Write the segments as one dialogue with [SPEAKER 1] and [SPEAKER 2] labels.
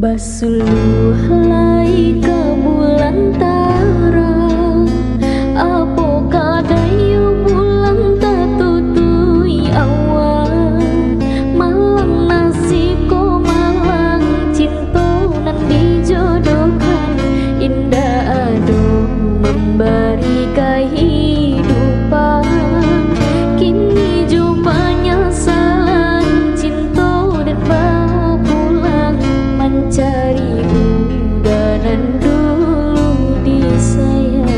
[SPEAKER 1] Basuluh lai ke bulan tarang, apo kadayu bulan tatutui awan. Malang nasiko malang cinta nan dijodohkan, indah ado memberi kehidupan. Kini jumanya salan cinta dan bawa pulang, mencari udanan dulu disayang.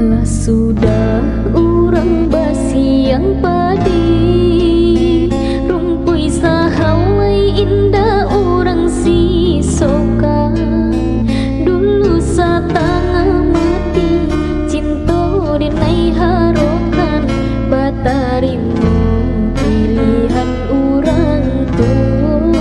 [SPEAKER 1] Lah sudah urang basi yang padi, rumpui sahalai indah urang si soka. Dulu satanga mati cinta denai harokan, batarimu pilihan urang tuh.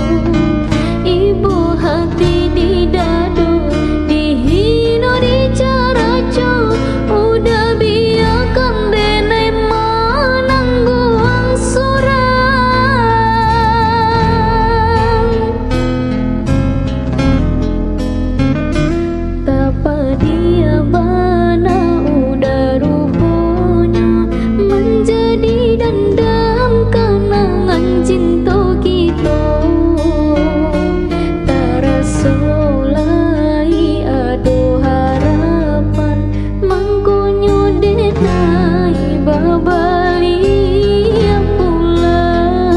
[SPEAKER 1] Ibu hati di dado dihina dicaraco, udah biarkan denai menangguang surang. Tapa dia bana udah rupanya menjadi dendam kenangan cinta kita. Tarasolai ado harapan mangkonyo denai babali pulang.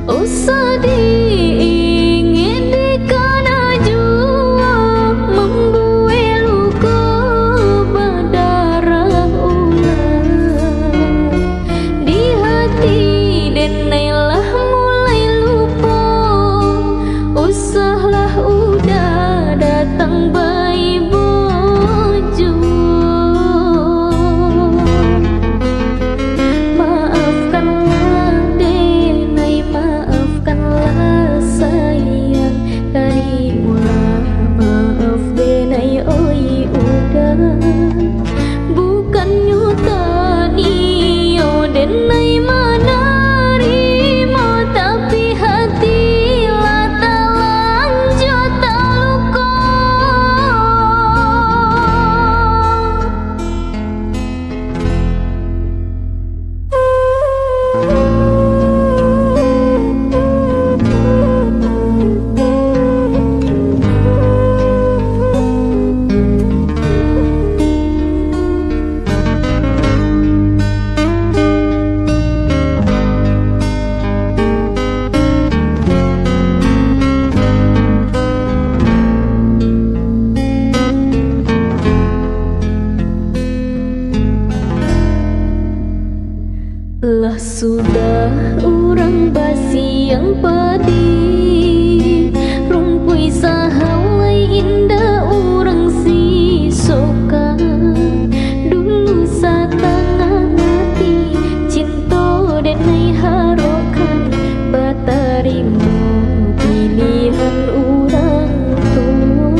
[SPEAKER 1] Usah diingin dikana jua, membue luka berdarah ulang. Di hati denailah mulai lupa, usahlah udah datang bayi bojo. Maafkanlah denai, maafkanlah sayang, tarimulah maaf denai oi udah. Bukan nyuta nio denai menerima, tapi hati lah terlanjur terluka. Lah sudah urang basi yang padi, rumpui sahalai indah urang si soka. Dulu satanga mati cinta denai harokan, batarimu pilihan urang tuh.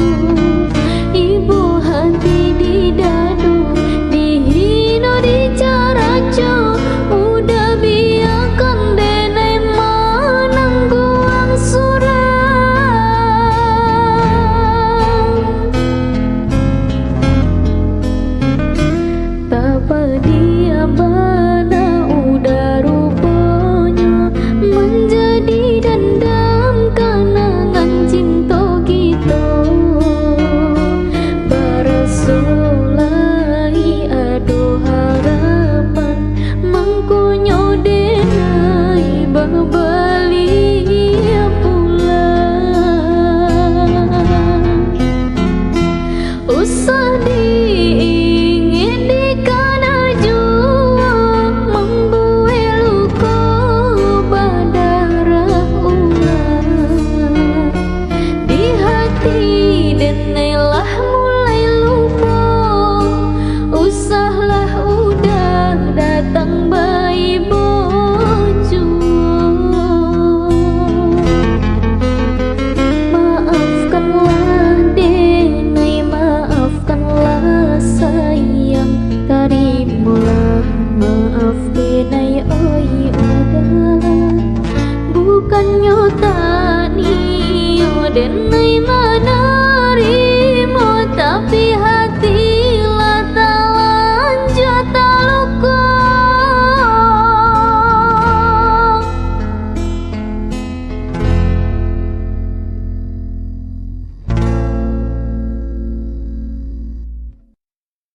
[SPEAKER 1] Ibu hati di dado dihina dicaraco, udah biarkan denai menangguang Den